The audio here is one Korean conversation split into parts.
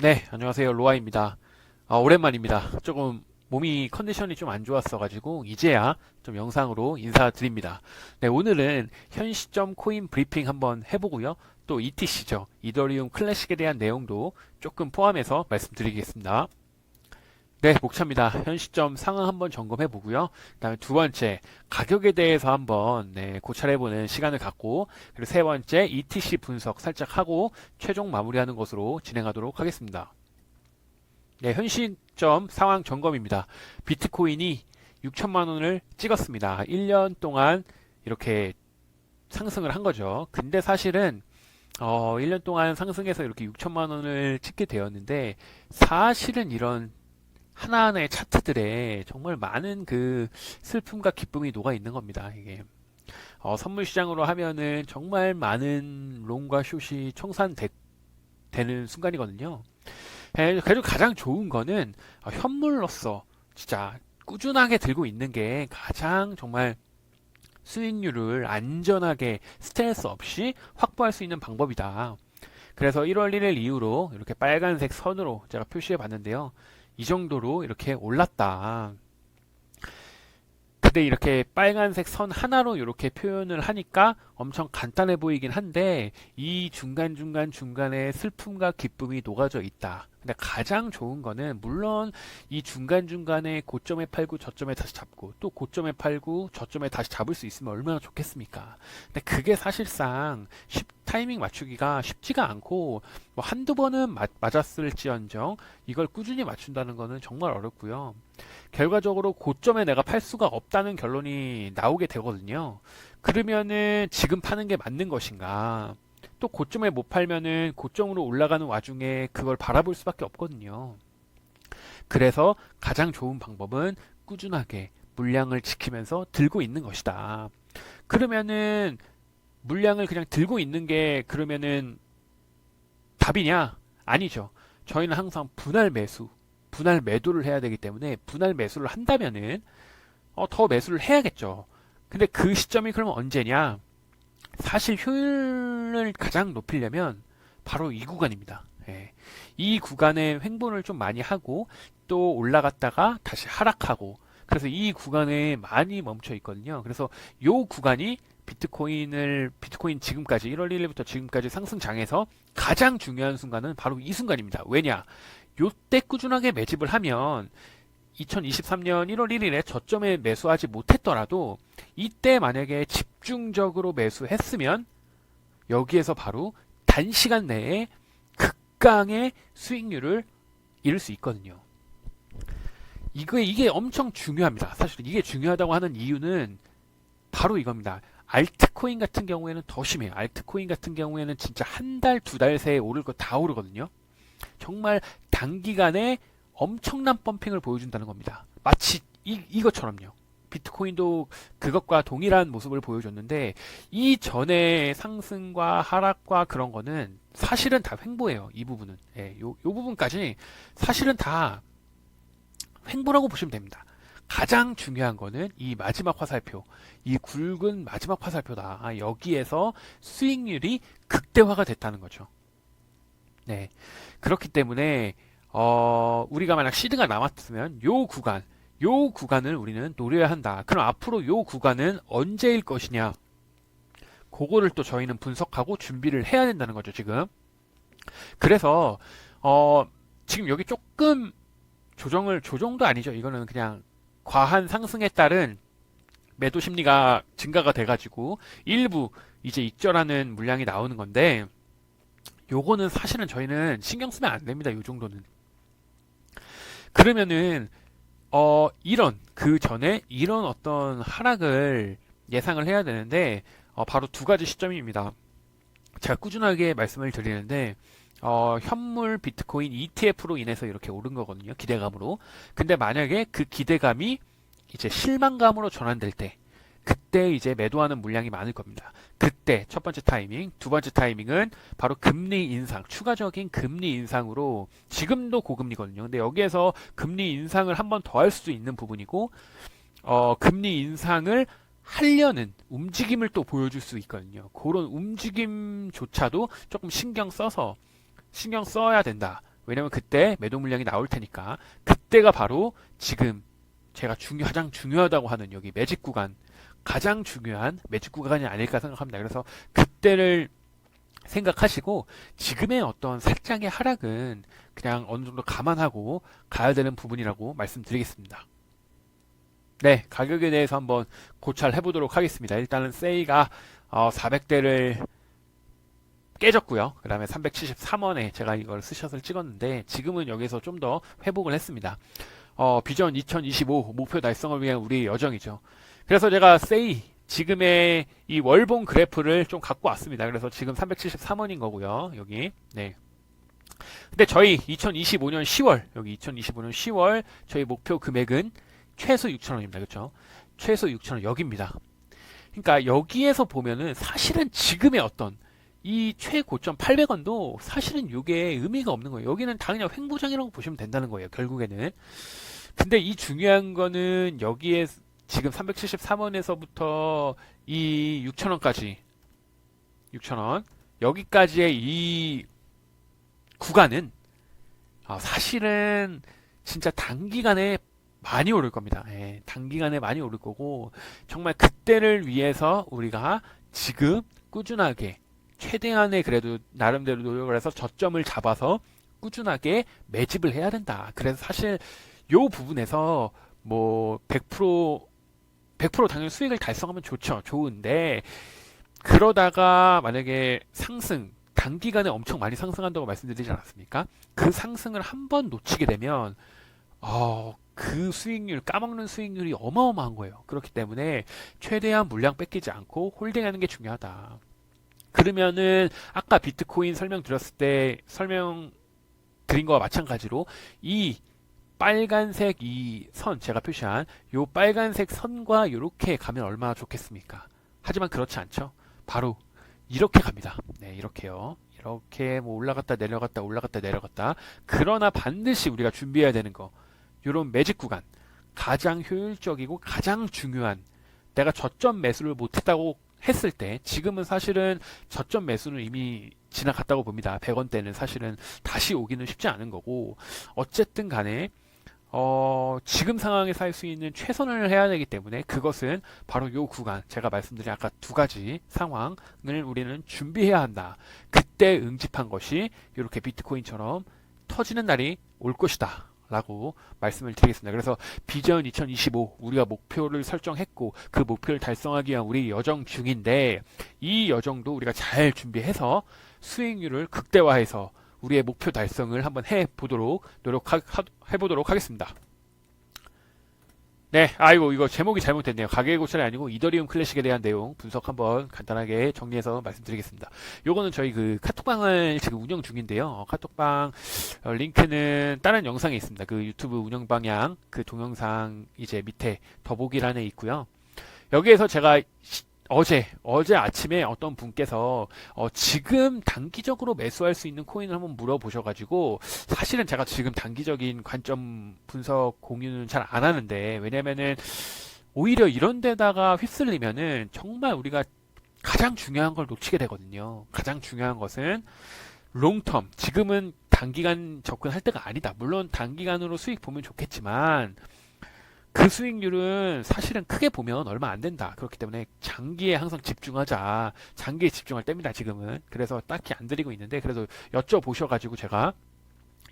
네, 안녕하세요. 로아입니다. 오랜만입니다. 조금 몸이 컨디션이 좀 안 좋았어가지고 이제야 좀 영상으로 인사드립니다. 네, 오늘은 현 시점 코인 브리핑 한번 해보고요. 또 ETC죠. 이더리움 클래식에 대한 내용도 조금 포함해서 말씀드리겠습니다. 네, 목차입니다. 현 시점 상황 한번 점검해 보고요. 그다음에 두 번째, 가격에 대해서 한번 고찰해 보는 시간을 갖고, 그리고 세 번째, ETC 분석 살짝 하고 최종 마무리하는 것으로 진행하도록 하겠습니다. 네, 현 시점 상황 점검입니다. 비트코인이 6천만 원을 찍었습니다. 1년 동안 이렇게 상승을 한 거죠. 근데 사실은 1년 동안 상승해서 이렇게 6천만 원을 찍게 되었는데, 사실은 이런 하나하나의 차트들에 정말 많은 그 슬픔과 기쁨이 녹아 있는 겁니다. 이게 선물 시장으로 하면은 정말 많은 롱과 숏이 청산되는 순간이거든요. 그래도 가장 좋은 거는 현물로서 진짜 꾸준하게 들고 있는 게 가장 정말 수익률을 안전하게 스트레스 없이 확보할 수 있는 방법이다. 그래서 1월 1일 이후로 이렇게 빨간색 선으로 제가 표시해 봤는데요. 이 정도로 이렇게 올랐다. 근데 이렇게 빨간색 선 하나로 이렇게 표현을 하니까 엄청 간단해 보이긴 한데 이 중간에 슬픔과 기쁨이 녹아져 있다. 근데 가장 좋은 거는 물론 이 중간에 고점에 팔고 저점에 다시 잡고 또 고점에 팔고 저점에 다시 잡을 수 있으면 얼마나 좋겠습니까? 근데 그게 사실상 타이밍 맞추기가 쉽지가 않고 뭐 한두 번은 맞았을지언정 이걸 꾸준히 맞춘다는 거는 정말 어렵고요. 결과적으로 고점에 내가 팔 수가 없다는 결론이 나오게 되거든요. 그러면은 지금 파는 게 맞는 것인가? 또 고점에 못 팔면은 고점으로 올라가는 와중에 그걸 바라볼 수밖에 없거든요. 그래서 가장 좋은 방법은 꾸준하게 물량을 지키면서 들고 있는 것이다. 그러면은 물량을 그냥 들고 있는 게 그러면은 답이냐? 아니죠. 저희는 항상 분할 매도를 해야 되기 때문에 분할 매수를 한다면은 더 매수를 해야겠죠. 근데 그 시점이 그러면 언제냐? 사실 효율을 가장 높이려면 바로 이 구간입니다. 예. 이 구간에 횡보를 좀 많이 하고 또 올라갔다가 다시 하락하고 그래서 이 구간에 많이 멈춰 있거든요. 그래서 이 구간이 비트코인 지금까지 1월 1일부터 지금까지 상승장에서 가장 중요한 순간은 바로 이 순간입니다. 왜냐? 요때 꾸준하게 매집을 하면 2023년 1월 1일에 저점에 매수하지 못했더라도 이때 만약에 집중적으로 매수했으면 여기에서 바로 단시간 내에 극강의 수익률을 이룰 수 있거든요. 이게 엄청 중요합니다. 사실 이게 중요하다고 하는 이유는 바로 이겁니다. 알트코인 같은 경우에는 더 심해요. 알트코인 같은 경우에는 진짜 한 달, 두 달 새에 오를 거 다 오르거든요. 정말 단기간에 엄청난 펌핑을 보여준다는 겁니다. 마치 이것처럼요. 비트코인도 그것과 동일한 모습을 보여줬는데 이 전에 상승과 하락과 그런 거는 사실은 다 횡보예요. 이 부분은. 예, 요 부분까지 사실은 다 횡보라고 보시면 됩니다. 가장 중요한 거는 이 마지막 화살표, 이 굵은 마지막 화살표다. 여기에서 수익률이 극대화가 됐다는 거죠. 네. 그렇기 때문에 우리가 만약 시드가 남았으면 요 구간을 우리는 노려야 한다. 그럼 앞으로 요 구간은 언제일 것이냐? 그거를 또 저희는 분석하고 준비를 해야 된다는 거죠, 지금. 그래서 지금 여기 조금 조정도 아니죠. 이거는 그냥 과한 상승에 따른 매도 심리가 증가가 돼가지고 일부 이제 익절하는 물량이 나오는 건데 요거는 사실은 저희는 신경 쓰면 안 됩니다. 요 정도는. 그러면은 그 전에 이런 어떤 하락을 예상을 해야 되는데 바로 두 가지 시점입니다. 제가 꾸준하게 말씀을 드리는데 현물 비트코인 ETF로 인해서 이렇게 오른 거거든요. 기대감으로. 근데 만약에 그 기대감이 이제 실망감으로 전환될 때 그때 이제 매도하는 물량이 많을 겁니다. 그때 첫 번째 타이밍, 두 번째 타이밍은 바로 금리 인상, 추가적인 금리 인상으로 지금도 고금리거든요. 근데 여기에서 금리 인상을 한 번 더 할 수도 있는 부분이고 금리 인상을 하려는 움직임을 또 보여줄 수 있거든요. 그런 움직임조차도 조금 신경 써야 된다. 왜냐면 그때 매도 물량이 나올 테니까. 그때가 바로 지금 제가 가장 중요하다고 하는 여기 매직 구간, 가장 중요한 매직 구간이 아닐까 생각합니다. 그래서 그때를 생각하시고 지금의 어떤 살짝의 하락은 그냥 어느 정도 감안하고 가야 되는 부분이라고 말씀드리겠습니다. 네, 가격에 대해서 한번 고찰해 보도록 하겠습니다. 일단은 세이가 400대를 깨졌고요. 그 다음에 373원에 제가 이걸 스샷을 찍었는데 지금은 여기서 좀 더 회복을 했습니다. 비전 2025 목표 달성을 위한 우리의 여정이죠. 그래서 제가 세이 지금의 이 월봉 그래프를 좀 갖고 왔습니다. 그래서 지금 373원인 거고요. 여기. 네. 근데 저희 2025년 10월, 여기 2025년 10월 저희 목표 금액은 최소 6,000원입니다. 그렇죠? 최소 6,000원 여기입니다. 그러니까 여기에서 보면은 사실은 지금의 어떤 이 최고점 800원도 사실은 이게 의미가 없는 거예요. 여기는 당연히 횡보장이라고 보시면 된다는 거예요. 결국에는. 근데 이 중요한 거는 여기에 지금 373원에서부터 이 6,000원까지 6,000원 여기까지의 이 구간은 사실은 진짜 단기간에 많이 오를 겁니다. 예, 단기간에 많이 오를 거고 정말 그때를 위해서 우리가 지금 꾸준하게 최대한의 그래도 나름대로 노력을 해서 저점을 잡아서 꾸준하게 매집을 해야 된다. 그래서 사실 요 부분에서 뭐 100% 당연히 수익을 달성하면 좋죠. 좋은데 그러다가 만약에 상승 단기간에 엄청 많이 상승한다고 말씀드리지 않았습니까? 그 상승을 한 번 놓치게 되면 그 수익률, 까먹는 수익률이 어마어마한 거예요. 그렇기 때문에 최대한 물량 뺏기지 않고 홀딩하는 게 중요하다. 그러면은 아까 비트코인 설명드렸을 때 설명드린 거와 마찬가지로 이 빨간색 이 선 제가 표시한 요 빨간색 선과 이렇게 가면 얼마나 좋겠습니까? 하지만 그렇지 않죠. 바로 이렇게 갑니다. 네, 이렇게요. 이렇게 뭐 올라갔다 내려갔다 올라갔다 내려갔다. 그러나 반드시 우리가 준비해야 되는 거 요런 매직 구간 가장 효율적이고 가장 중요한 내가 저점 매수를 못했다고 했을 때 지금은 사실은 저점 매수는 이미 지나갔다고 봅니다. 100원대는 사실은 다시 오기는 쉽지 않은 거고 어쨌든 간에 지금 상황에 살 수 있는 최선을 해야 되기 때문에 그것은 바로 요 구간 제가 말씀드린 아까 두 가지 상황을 우리는 준비해야 한다. 그때 응집한 것이 이렇게 비트코인처럼 터지는 날이 올 것이다. 라고 말씀을 드리겠습니다. 그래서 비전 2025 우리가 목표를 설정했고 그 목표를 달성하기 위한 우리 여정 중인데 이 여정도 우리가 잘 준비해서 수익률을 극대화해서 우리의 목표 달성을 한번 해보도록 해보도록 하겠습니다. 네, 아이고 이거 제목이 잘못됐네요. 가계 고찰이 아니고 이더리움 클래식에 대한 내용 분석 한번 간단하게 정리해서 말씀드리겠습니다. 요거는 저희 그 카톡방을 지금 운영 중인데요. 카톡방 링크는 다른 영상에 있습니다. 그 유튜브 운영 방향 그 동영상 이제 밑에 더보기란에 있고요. 여기에서 제가 어제 아침에 어떤 분께서 지금 단기적으로 매수할 수 있는 코인을 한번 물어보셔가지고 사실은 제가 지금 단기적인 관점 분석 공유는 잘 안 하는데 왜냐면은 오히려 이런 데다가 휩쓸리면은 정말 우리가 가장 중요한 걸 놓치게 되거든요. 가장 중요한 것은 롱텀 지금은 단기간 접근할 때가 아니다. 물론 단기간으로 수익 보면 좋겠지만 그 수익률은 사실은 크게 보면 얼마 안 된다. 그렇기 때문에 장기에 항상 집중하자. 장기에 집중할 때입니다, 지금은. 그래서 딱히 안 드리고 있는데, 그래도 여쭤보셔가지고 제가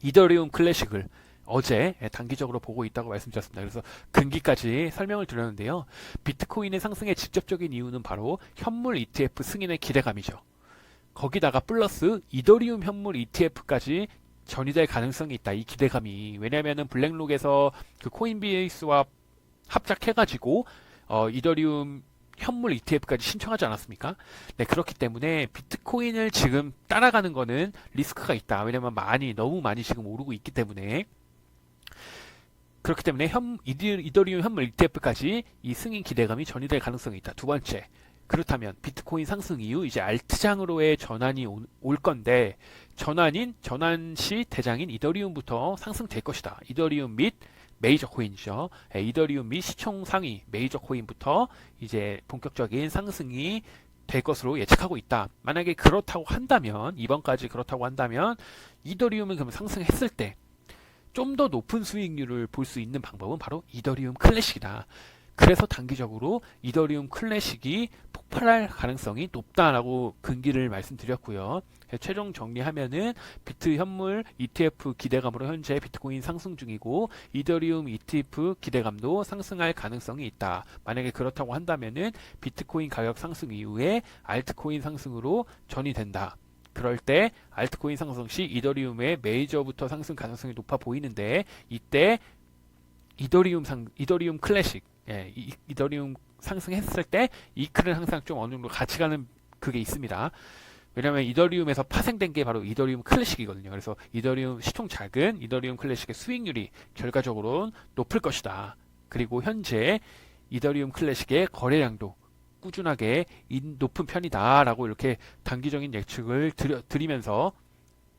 이더리움 클래식을 어제 단기적으로 보고 있다고 말씀드렸습니다. 그래서 근기까지 설명을 드렸는데요. 비트코인의 상승의 직접적인 이유는 바로 현물 ETF 승인의 기대감이죠. 거기다가 플러스 이더리움 현물 ETF까지 전이될 가능성이 있다. 이 기대감이. 왜냐면은 블랙록에서 그 코인베이스와 합작해가지고 이더리움 현물 ETF까지 신청하지 않았습니까? 네, 그렇기 때문에 비트코인을 지금 따라가는 거는 리스크가 있다. 왜냐면 너무 많이 지금 오르고 있기 때문에. 그렇기 때문에 이더리움 현물 ETF까지 이 승인 기대감이 전이될 가능성이 있다. 두 번째. 그렇다면 비트코인 상승 이후 이제 알트장으로의 전환이 올 건데 전환 시 대장인 이더리움부터 상승될 것이다. 이더리움 및 메이저 코인이죠. 이더리움 및 시총 상위 메이저 코인부터 이제 본격적인 상승이 될 것으로 예측하고 있다. 만약에 그렇다고 한다면, 이번까지 그렇다고 한다면 이더리움은 그럼 상승했을 때 좀 더 높은 수익률을 볼 수 있는 방법은 바로 이더리움 클래식이다. 그래서 단기적으로 이더리움 클래식이 폭발할 가능성이 높다라고 근기를 말씀드렸고요. 최종 정리하면은 비트 현물 ETF 기대감으로 현재 비트코인 상승 중이고 이더리움 ETF 기대감도 상승할 가능성이 있다. 만약에 그렇다고 한다면은 비트코인 가격 상승 이후에 알트코인 상승으로 전이된다. 그럴 때 알트코인 상승 시 이더리움의 메이저부터 상승 가능성이 높아 보이는데 이때 이더리움 클래식, 이더리움 상승했을 때 이클은 항상 좀 어느 정도 같이 가는 그게 있습니다. 왜냐하면 이더리움에서 파생된 게 바로 이더리움 클래식이거든요. 그래서 이더리움 시총 작은 이더리움 클래식의 수익률이 결과적으로 높을 것이다. 그리고 현재 이더리움 클래식의 거래량도 꾸준하게 높은 편이다라고 이렇게 단기적인 예측을 드리면서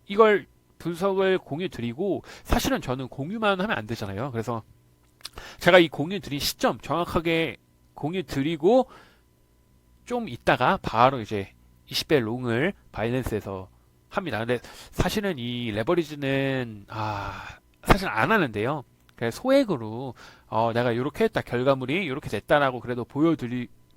이걸 분석을 공유 드리고 사실은 저는 공유만 하면 안 되잖아요. 그래서 제가 이 공유 드린 시점 정확하게 공유 드리고 좀 있다가 바로 이제 20배 롱을 바이낸스에서 합니다. 근데 사실은 이 레버리지는 사실 안 하는데요. 그냥 소액으로 내가 이렇게 했다 결과물이 이렇게 됐다라고 그래도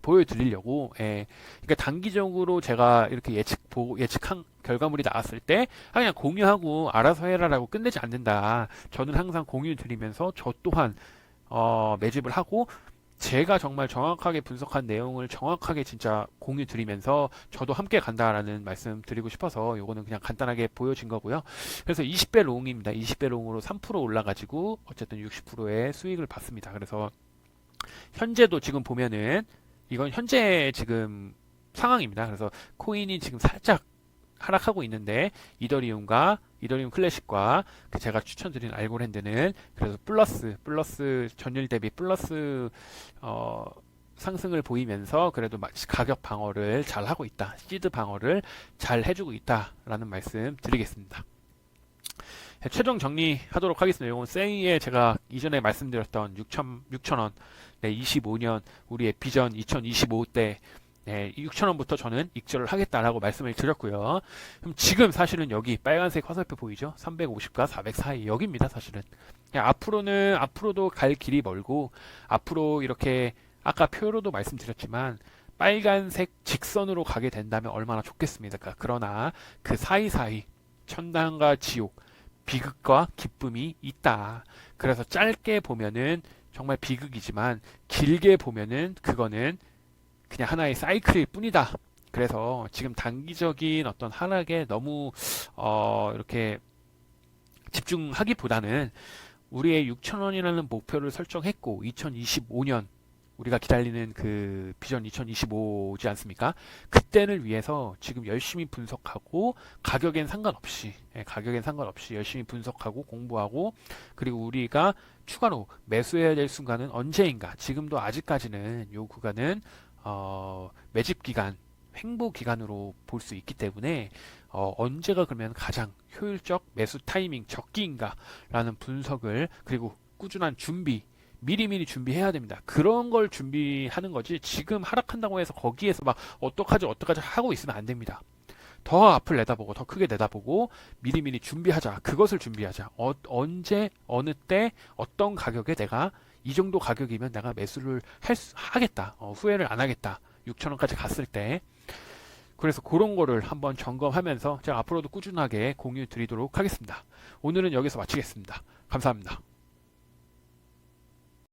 보여드리려고 그러니까 단기적으로 제가 이렇게 예측한 결과물이 나왔을 때 그냥 공유하고 알아서 해라라고 끝내지 않는다. 저는 항상 공유 드리면서 저 또한 매집을 하고 제가 정말 정확하게 분석한 내용을 정확하게 진짜 공유 드리면서 저도 함께 간다라는 말씀 드리고 싶어서 요거는 그냥 간단하게 보여진 거고요. 그래서 20배 롱입니다. 20배 롱으로 3% 올라가지고 어쨌든 60%의 수익을 받습니다. 그래서 현재도 지금 보면은 이건 현재 지금 상황입니다. 그래서 코인이 지금 살짝 하락하고 있는데 이더리움 클래식과 제가 추천드린 알고랜드는 그래서 플러스 전일 대비 플러스 상승을 보이면서 그래도 가격 방어를 잘 하고 있다. 시드 방어를 잘 해주고 있다라는 말씀 드리겠습니다. 최종 정리하도록 하겠습니다. 이건 세이에 제가 이전에 말씀드렸던 6,000원, 25년 우리의 비전 2025 때 6,000원부터 저는 익절을 하겠다라고 말씀을 드렸고요. 그럼 지금 사실은 여기 빨간색 화살표 보이죠? 350과 400 사이 여기입니다. 사실은 앞으로도 갈 길이 멀고 앞으로 이렇게 아까 표로도 말씀드렸지만 빨간색 직선으로 가게 된다면 얼마나 좋겠습니까? 그러나 그 사이사이 천당과 지옥, 비극과 기쁨이 있다. 그래서 짧게 보면은 정말 비극이지만 길게 보면은 그거는 그냥 하나의 사이클일 뿐이다. 그래서 지금 단기적인 어떤 하락에 너무 이렇게 집중하기보다는 우리의 6,000원이라는 목표를 설정했고 2025년 우리가 기다리는 그 비전 2025지 않습니까? 그때를 위해서 지금 열심히 분석하고 가격엔 상관없이 열심히 분석하고 공부하고 그리고 우리가 추가로 매수해야 될 순간은 언제인가? 지금도 아직까지는 요 구간은 매집 기간, 횡보 기간으로 볼 수 있기 때문에 언제가 그러면 가장 효율적 매수 타이밍 적기인가? 라는 분석을 그리고 꾸준한 준비 미리미리 준비해야 됩니다. 그런 걸 준비하는 거지 지금 하락한다고 해서 거기에서 막 어떡하지 하고 있으면 안 됩니다. 더 앞을 내다보고 더 크게 내다보고 미리미리 준비하자. 그것을 준비하자. 언제 어느 때 어떤 가격에 내가 이 정도 가격이면 내가 매수를 하겠다. 후회를 안 하겠다. 6,000원까지 갔을 때. 그래서 그런 거를 한번 점검하면서 제가 앞으로도 꾸준하게 공유 드리도록 하겠습니다. 오늘은 여기서 마치겠습니다. 감사합니다.